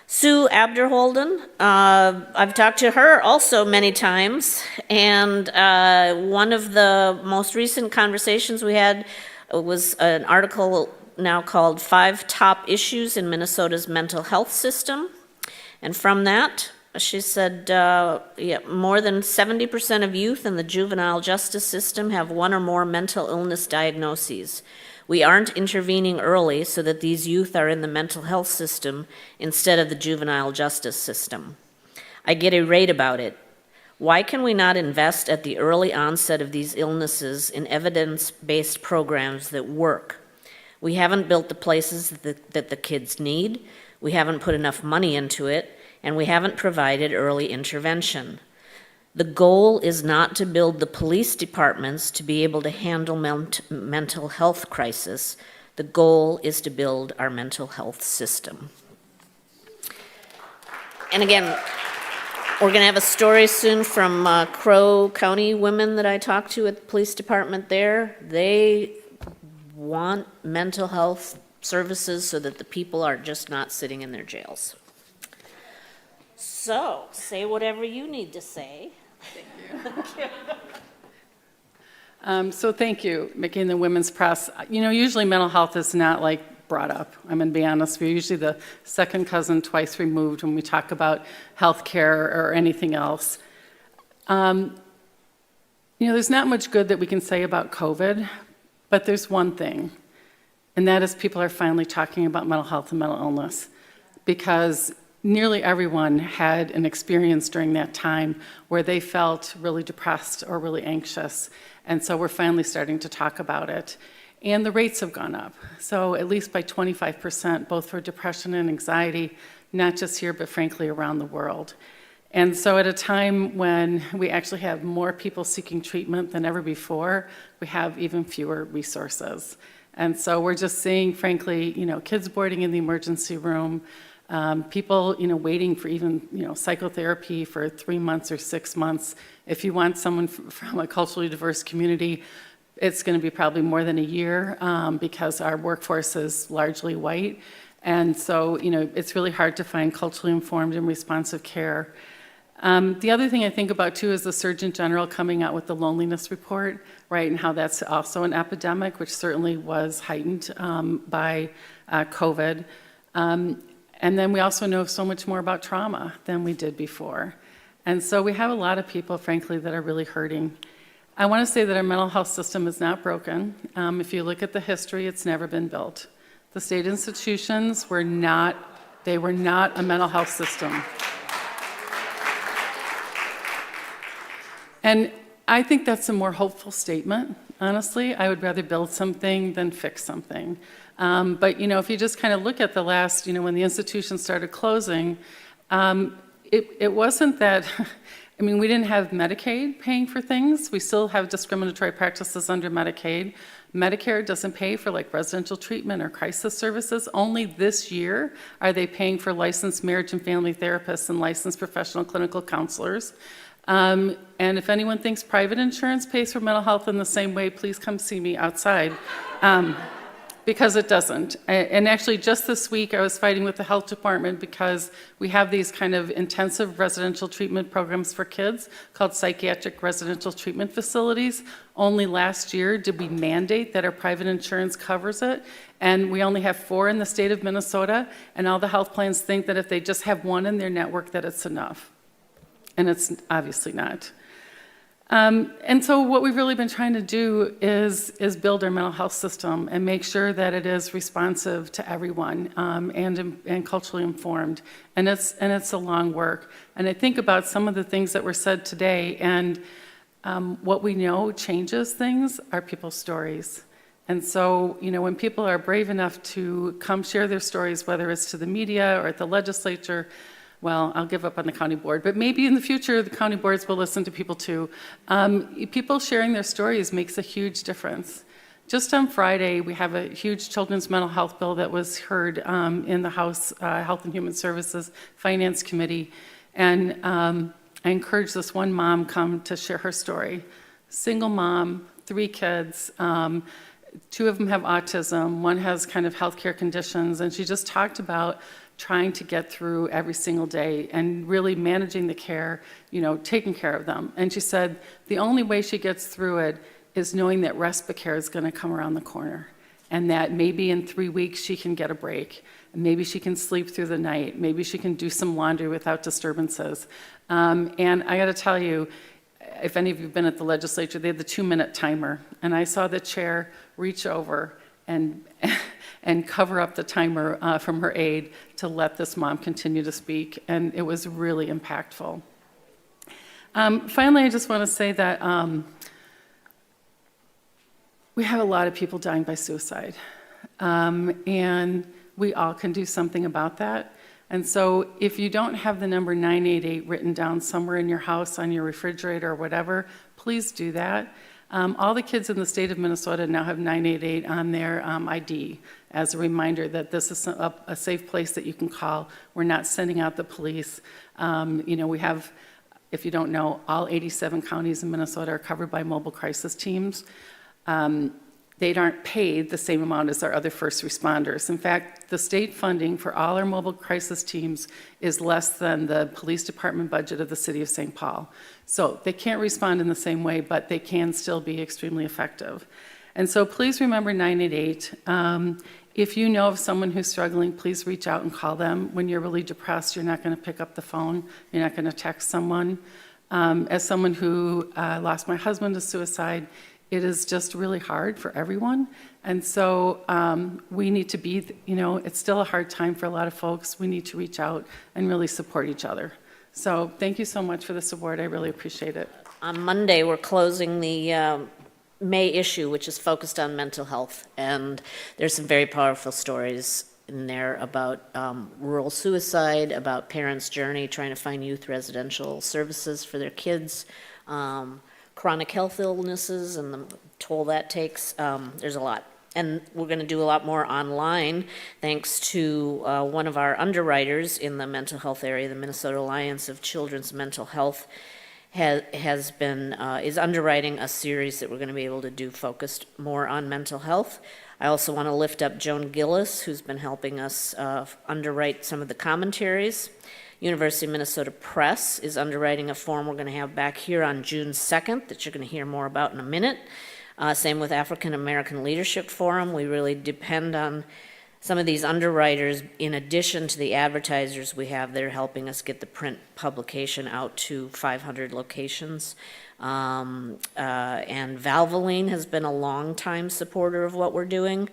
Sue Abderholden. I've talked to her also many times, and one of the most recent conversations we had was an article now called 5 Top Issues in Minnesota's Mental Health System. And from that, she said more than 70% of youth in the juvenile justice system have one or more mental illness diagnoses. We aren't intervening early so that these youth are in the mental health system instead of the juvenile justice system. I get irate about it. Why can we not invest at the early onset of these illnesses in evidence-based programs that work? We haven't built the places that the kids need, we haven't put enough money into it, and we haven't provided early intervention. The goal is not to build the police departments to be able to handle mental health crisis. The goal is to build our mental health system. And again, we're going to have a story soon from Crow County women that I talked to at the police department there. They want mental health services so that the people are just not sitting in their jails. So, say whatever you need to say. Thank you. So thank you, Mickey and the Women's Press. You know, usually mental health is not brought up. I'm going to be honest, we're usually the second cousin twice removed when we talk about healthcare or anything else. You know, there's not much good that we can say about COVID, but there's one thing, and that is people are finally talking about mental health and mental illness, because nearly everyone had an experience during that time where they felt really depressed or really anxious. And so we're finally starting to talk about it. And the rates have gone up. So at least by 25%, both for depression and anxiety, not just here, but frankly around the world. And so at a time when we actually have more people seeking treatment than ever before, we have even fewer resources. And so we're just seeing, frankly, you know, kids boarding in the emergency room, people, you know, waiting for even, you know, psychotherapy for 3 months or 6 months. If you want someone from a culturally diverse community, it's going to be probably more than a year because our workforce is largely white. And so, you know, it's really hard to find culturally informed and responsive care. The other thing I think about too is the Surgeon General coming out with the loneliness report, right, and how that's also an epidemic, which certainly was heightened by COVID. And then we also know so much more about trauma than we did before. And so we have a lot of people, frankly, that are really hurting. I want to say that our mental health system is not broken. If you look at the history, it's never been built. The state institutions were not a mental health system. And I think that's a more hopeful statement, honestly. I would rather build something than fix something. But, you know, if you just kind of look at the last, you know, when the institutions started closing, it wasn't that, I mean, we didn't have Medicaid paying for things. We still have discriminatory practices under Medicaid. Medicare doesn't pay for residential treatment or crisis services. Only this year are they paying for licensed marriage and family therapists and licensed professional clinical counselors. And if anyone thinks private insurance pays for mental health in the same way, please come see me outside. Because it doesn't. And actually just this week I was fighting with the health department because we have these kind of intensive residential treatment programs for kids called psychiatric residential treatment facilities. Only last year did we mandate that our private insurance covers it, and we only have 4 in the state of Minnesota, and all the health plans think that if they just have 1 in their network that it's enough. And it's obviously not. And so what we've really been trying to do is build our mental health system and make sure that it is responsive to everyone and culturally informed. And it's a long work. And I think about some of the things that were said today, and what we know changes things are people's stories. And so, you know, when people are brave enough to come share their stories, whether it's to the media or at the legislature, well, I'll give up on the county board, but maybe in the future the county boards will listen to people too. People sharing their stories makes a huge difference. Just on Friday, we have a huge children's mental health bill that was heard in the House Health and Human Services Finance Committee, and I encouraged this one mom come to share her story. Single mom, 3 kids, 2 of them have autism, 1 has kind of healthcare conditions, and she just talked about trying to get through every single day and really managing the care, taking care of them. And she said the only way she gets through it is knowing that respite care is going to come around the corner, and that maybe in 3 weeks she can get a break. Maybe she can sleep through the night. Maybe she can do some laundry without disturbances. And I got to tell you, if any of you have been at the legislature, they had the 2-minute timer. And I saw the chair reach over and cover up the timer from her aide to let this mom continue to speak. And it was really impactful. Finally, I just want to say that we have a lot of people dying by suicide. And we all can do something about that. And so if you don't have the number 988 written down somewhere in your house, on your refrigerator or whatever, please do that. All the kids in the state of Minnesota now have 988 on their ID as a reminder that this is a safe place that you can call. We're not sending out the police. We have, if you don't know, all 87 counties in Minnesota are covered by mobile crisis teams. They aren't paid the same amount as our other first responders. In fact, the state funding for all our mobile crisis teams is less than the police department budget of the city of St. Paul. So they can't respond in the same way, but they can still be extremely effective. And so please remember 988. If you know of someone who's struggling, please reach out and call them. When you're really depressed, you're not going to pick up the phone. You're not going to text someone. As someone who lost my husband to suicide, it is just really hard for everyone. And so we need to be, it's still a hard time for a lot of folks. We need to reach out and really support each other. So thank you so much for this award. I really appreciate it. On Monday, we're closing the May issue, which is focused on mental health. And there's some very powerful stories in there about rural suicide, about parents' journey trying to find youth residential services for their kids, chronic health illnesses and the toll that takes. There's a lot. And we're going to do a lot more online thanks to one of our underwriters in the mental health area, the Minnesota Alliance of Children's Mental Health, is underwriting a series that we're going to be able to do focused more on mental health. I also want to lift up Joan Gillis, who's been helping us underwrite some of the commentaries. University of Minnesota Press is underwriting a forum we're going to have back here on June 2nd that you're going to hear more about in a minute. Same with African American Leadership Forum. We really depend on some of these underwriters, in addition to the advertisers we have. They're helping us get the print publication out to 500 locations. And Valvoline has been a long-time supporter of what we're doing.